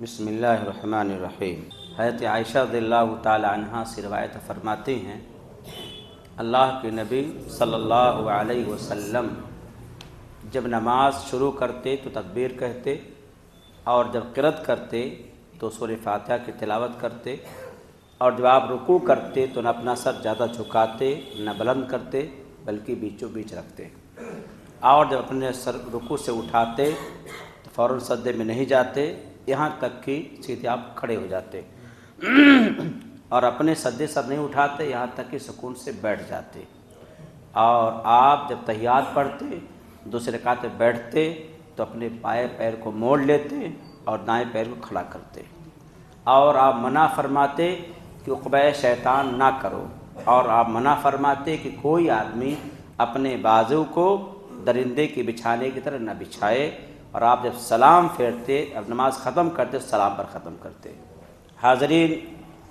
بسم اللہ الرحمن الرحیم۔ حضرت عائشہ رضی اللہ تعالی عنہا سے روایت فرماتے ہیں اللہ کے نبی صلی اللہ علیہ وسلم جب نماز شروع کرتے تو تکبیر کہتے اور جب قرأت کرتے تو سورہ فاتحہ کی تلاوت کرتے اور جب آپ رکوع کرتے تو نہ اپنا سر زیادہ جھکاتے نہ بلند کرتے بلکہ بیچوں بیچ رکھتے، اور جب اپنے سر رکوع سے اٹھاتے تو فوراً سجدے میں نہیں جاتے یہاں تک کہ سیدھے آپ کھڑے ہو جاتے اور اپنے سجدے سر نہیں اٹھاتے یہاں تک کہ سکون سے بیٹھ جاتے، اور آپ جب تحیات پڑھتے دوسرے رکعت میں بیٹھتے تو اپنے بائیں پیر کو موڑ لیتے اور دائیں پیر کو کھڑا کرتے، اور آپ منع فرماتے کہ عقبہ شیطان نہ کرو، اور آپ منع فرماتے کہ کوئی آدمی اپنے بازو کو درندے کے بچھانے کی طرح نہ بچھائے، اور آپ جب سلام پھیرتے اب نماز ختم کرتے سلام پر ختم کرتے۔ حاضرین،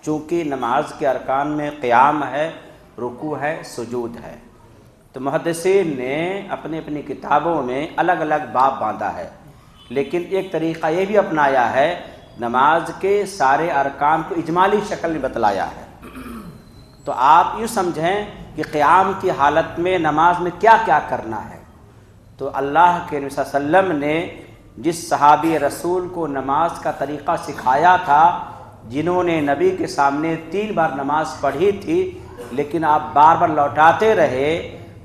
چونکہ نماز کے ارکان میں قیام ہے، رکوع ہے، سجود ہے، تو محدثین نے اپنی کتابوں میں الگ الگ باب باندھا ہے، لیکن ایک طریقہ یہ بھی اپنایا ہے، نماز کے سارے ارکان کو اجمالی شکل میں بتلایا ہے۔ تو آپ یوں سمجھیں کہ قیام کی حالت میں نماز میں کیا کیا کرنا ہے۔ تو اللہ کے نبی صلی اللہ علیہ وسلم نے جس صحابی رسول کو نماز کا طریقہ سکھایا تھا، جنہوں نے نبی کے سامنے 3 بار نماز پڑھی تھی لیکن آپ بار بار لوٹاتے رہے،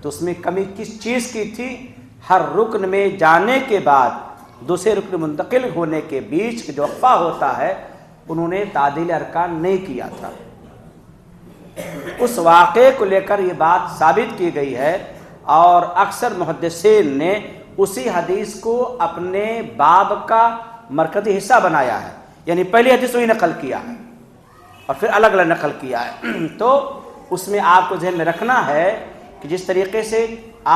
تو اس میں کمی کس چیز کی تھی؟ ہر رکن میں جانے کے بعد دوسرے رکن منتقل ہونے کے بیچ جو وقفہ ہوتا ہے انہوں نے تعدیل ارکان نہیں کیا تھا۔ اس واقعے کو لے کر یہ بات ثابت کی گئی ہے، اور اکثر محدثین نے اسی حدیث کو اپنے باب کا مرکزی حصہ بنایا ہے، یعنی پہلی حدیث وہی نقل کیا ہے اور پھر الگ الگ نقل کیا ہے۔ تو اس میں آپ کو ذہن میں رکھنا ہے کہ جس طریقے سے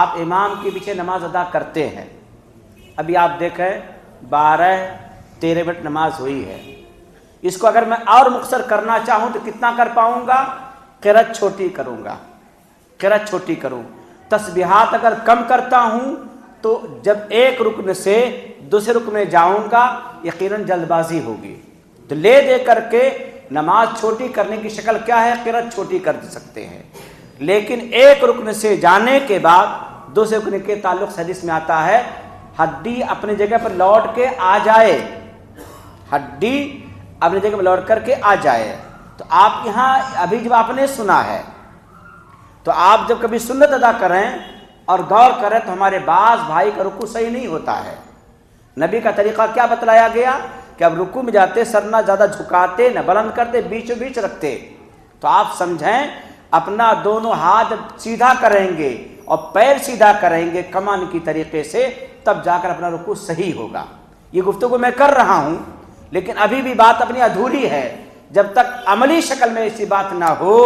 آپ امام کے پیچھے نماز ادا کرتے ہیں، ابھی آپ دیکھیں 12-13 منٹ نماز ہوئی ہے، اس کو اگر میں اور مختصر کرنا چاہوں تو کتنا کر پاؤں گا؟ قرأت چھوٹی کروں گا، قرأت چھوٹی کروں، تسبیحات اگر کم کرتا ہوں تو جب ایک رکن سے دوسرے رکن میں جاؤں گا یقیناً جلد بازی ہوگی، تو لے دے کر کے نماز چھوٹی کرنے کی شکل کیا ہے؟ قرأت چھوٹی کر سکتے ہیں، لیکن ایک رکن سے جانے کے بعد دوسرے رکن کے تعلق سے حدیث میں آتا ہے ہڈی اپنی جگہ پر لوٹ کے آ جائے، ہڈی اپنی جگہ پر لوٹ کر کے آ جائے۔ تو آپ یہاں ابھی جب آپ نے سنا ہے تو آپ جب کبھی سنت ادا کریں اور غور کریں تو ہمارے بعض بھائی کا رکوع صحیح نہیں ہوتا ہے۔ نبی کا طریقہ کیا بتلایا گیا کہ اب رکوع میں جاتے سر نہ زیادہ جھکاتے نہ بلند کرتے، بیچوں بیچ رکھتے، تو آپ سمجھیں اپنا دونوں ہاتھ سیدھا کریں گے اور پیر سیدھا کریں گے کمان کی طریقے سے، تب جا کر اپنا رکوع صحیح ہوگا۔ یہ گفتگو میں کر رہا ہوں لیکن ابھی بھی بات اپنی ادھوری ہے، جب تک عملی شکل میں ایسی بات نہ ہو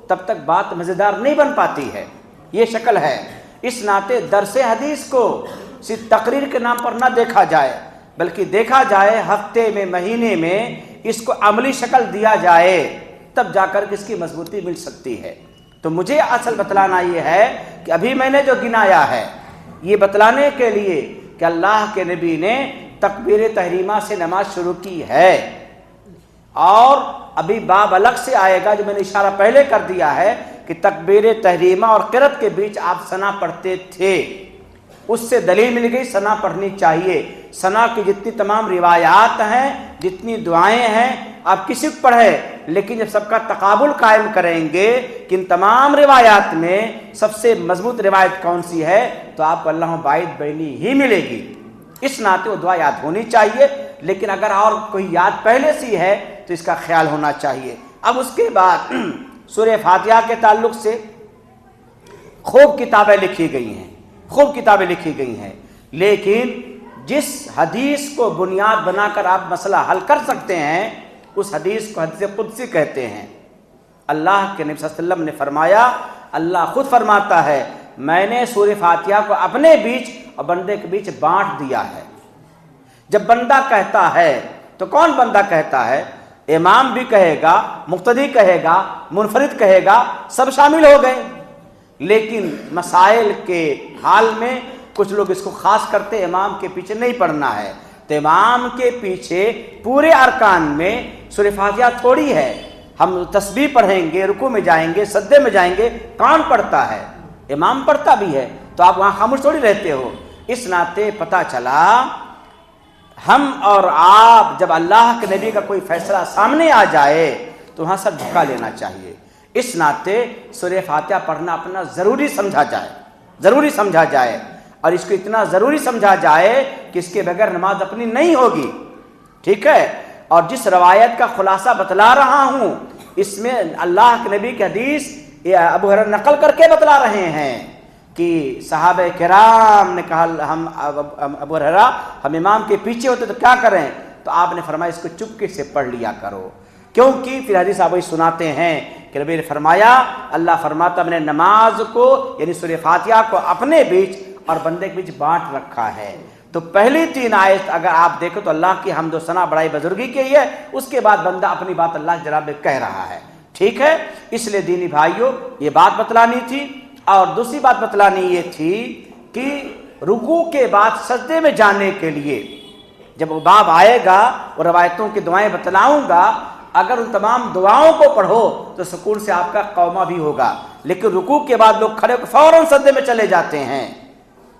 تب تک بات مزیدار نہیں بن پاتی ہے۔ یہ شکل ہے، اس ناطے درس حدیث کو صرف تقریر کے نام پر نہ دیکھا جائے بلکہ دیکھا جائے ہفتے میں، مہینے میں اس کو عملی شکل دیا جائے، تب جا کر اس کی مضبوطی مل سکتی ہے۔ تو مجھے اصل بتلانا یہ ہے کہ ابھی میں نے جو گنایا ہے یہ بتلانے کے لیے کہ اللہ کے نبی نے تکبیر تحریمہ سے نماز شروع کی ہے، اور ابھی باب الگ سے آئے گا جو میں نے اشارہ پہلے کر دیا ہے کہ تکبیر تحریمہ اور قرأت کے بیچ آپ ثنا پڑھتے تھے، اس سے دلیل مل گئی ثنا پڑھنی چاہیے۔ ثنا کی جتنی تمام روایات ہیں، جتنی دعائیں ہیں، آپ کسی کو پڑھیں، لیکن جب سب کا تقابل قائم کریں گے کہ ان تمام روایات میں سب سے مضبوط روایت کون سی ہے تو آپ کو اللہ باعث بینی ہی ملے گی۔ اس ناطے وہ دعا یاد ہونی چاہیے، لیکن اگر اور کوئی یاد پہلے سے ہے تو اس کا خیال ہونا چاہیے۔ اب اس کے بعد سورہ فاتحہ کے تعلق سے خوب کتابیں لکھی گئی ہیں، خوب کتابیں لکھی گئی ہیں، لیکن جس حدیث کو بنیاد بنا کر آپ مسئلہ حل کر سکتے ہیں اس حدیث کو حدیث قدسی کہتے ہیں۔ اللہ کے نبی صلی اللہ علیہ وسلم نے فرمایا، اللہ خود فرماتا ہے میں نے سورہ فاتحہ کو اپنے بیچ اور بندے کے بیچ بانٹ دیا ہے۔ جب بندہ کہتا ہے تو کون بندہ کہتا ہے؟ امام بھی کہے گا، مقتدی کہے گا، منفرد کہے گا، سب شامل ہو گئے، لیکن مسائل کے حال میں کچھ لوگ اس کو خاص کرتے امام کے پیچھے نہیں پڑھنا ہے، تو امام کے پیچھے پورے ارکان میں سورہ فاتحہ تھوڑی ہے. ہم تسبیح پڑھیں گے، رکوع میں جائیں گے، سجدے میں جائیں گے، کون پڑھتا ہے؟ امام پڑھتا بھی ہے، تو آپ وہاں خاموش تھوڑی رہتے ہو. اس ناطے پتہ چلا ہم اور آپ جب اللہ کے نبی کا کوئی فیصلہ سامنے آ جائے تو وہاں سب جھکا لینا چاہیے. اس ناطے سورہ فاتحہ پڑھنا اپنا ضروری سمجھا جائے، اور اس کو اتنا ضروری سمجھا جائے کہ اس کے بغیر نماز اپنی نہیں ہوگی. ٹھیک ہے؟ اور جس روایت کا خلاصہ بتلا رہا ہوں اس میں اللہ کے نبی کی حدیث ابو ہریرہ نقل کر کے بتلا رہے ہیں کہ صحابہ کرام نے کہا ہم ابو ہریرہ ہم امام کے پیچھے ہوتے تو کیا کریں؟ تو آپ نے فرمایا اس کو چپکے سے پڑھ لیا کرو، کیونکہ پھر حدیث آپ سناتے ہیں کہ نبی نے فرمایا، اللہ فرماتا میں نے نماز کو یعنی سورہ فاتحہ کو اپنے بیچ اور بندے کے بیچ بانٹ رکھا ہے. تو پہلی 3 آیت اگر آپ دیکھو تو اللہ کی حمد و ثنا بڑائی بزرگی کی ہے، اس کے بعد بندہ اپنی بات اللہ کے جناب میں کہہ رہا ہے. ٹھیک ہے؟ اس لیے دینی بھائیوں یہ بات بتلانی تھی. اور دوسری بات بتلانی یہ تھی کہ رکوع کے بعد سجدے میں جانے کے لیے جب وہ باب آئے گا اور روایتوں کی دعائیں بتلاؤں گا، اگر ان تمام دعاؤں کو پڑھو تو سکون سے آپ کا قومہ بھی ہوگا. لیکن رکوع کے بعد لوگ کھڑے ہو کے فوراً سجدے میں چلے جاتے ہیں.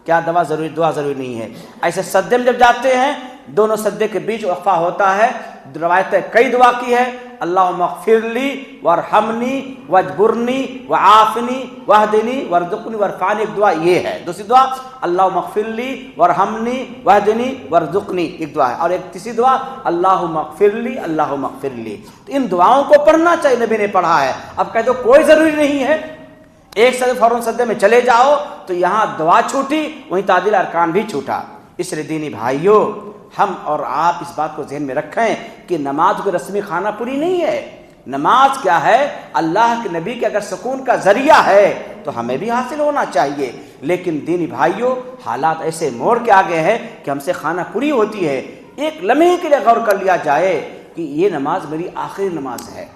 کیا دعا ضروری نہیں ہے. ایسے سجدے میں جب جاتے ہیں دونوں سجدے کے بیچ وقفہ ہوتا ہے. روایتیں کئی دعا کی ہے، اللہم اغفر لی وارحمنی واجبرنی وعافنی واہدنی وارزقنی وارفعنی، ایک دعا یہ ہے. دوسری دعا اللہم اغفر لی وارحمنی واہدنی وارزقنی ایک دعا ہے، اور ایک تیسری دعا اللہم اغفر لی اللہم اغفر لی. تو ان دعاؤں کو پڑھنا چاہیے، نبی نے پڑھا ہے. اب کہہ دو کوئی ضروری نہیں ہے، ایک سجدے فوراً سجدے میں چلے جاؤ تو یہاں دعا چھوٹی وہیں تعدیل ارکان بھی چھوٹا. اس لیے دینی بھائیوں ہم اور آپ اس بات کو ذہن میں رکھیں کہ نماز کو رسمی خانہ پوری نہیں ہے. نماز کیا ہے؟ اللہ کے نبی کے اگر سکون کا ذریعہ ہے تو ہمیں بھی حاصل ہونا چاہیے. لیکن دینی بھائیوں حالات ایسے موڑ کے آگے ہیں کہ ہم سے خانہ پوری ہوتی ہے. ایک لمحے کے لیے غور کر لیا جائے کہ یہ نماز میری آخری نماز ہے،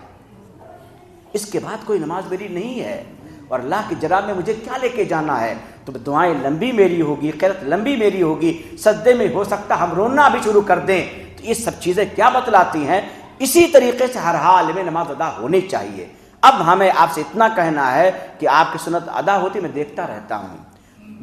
اس کے بعد کوئی نماز میری نہیں ہے، اور اللہ کی جناب میں مجھے کیا لے کے جانا ہے. تو دعائیں لمبی میری ہوگی، قرات لمبی میری ہوگی، سجدے میں ہو سکتا ہم رونا بھی شروع کر دیں. تو یہ سب چیزیں کیا بتلاتی ہیں؟ اسی طریقے سے ہر حال میں نماز ادا ہونی چاہیے. اب ہمیں آپ سے اتنا کہنا ہے کہ آپ کی سنت ادا ہوتی میں دیکھتا رہتا ہوں،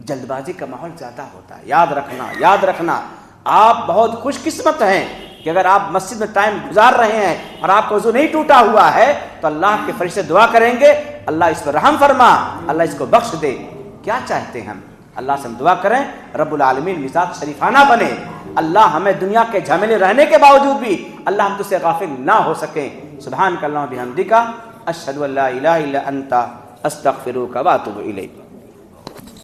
جلد بازی کا ماحول زیادہ ہوتا ہے. یاد رکھنا آپ بہت خوش قسمت ہیں کہ اگر آپ مسجد میں ٹائم گزار رہے ہیں اور آپ کا وضو نہیں ٹوٹا ہوا ہے تو اللہ کے فرشتے دعا کریں گے اللہ اس پر رحم فرما، اللہ اس کو بخش دے. کیا چاہتے ہیں ہم؟ اللہ سے ہم دعا کریں رب العالمین مزاج شریفانہ بنے. اللہ ہمیں دنیا کے جھمیلے رہنے کے باوجود بھی اللہ ہم تجھ سے غافل نہ ہو سکیں. سبحانک اللہم بحمدک اشہد ان لا الہ الا انت استغفرک واتوب الیک.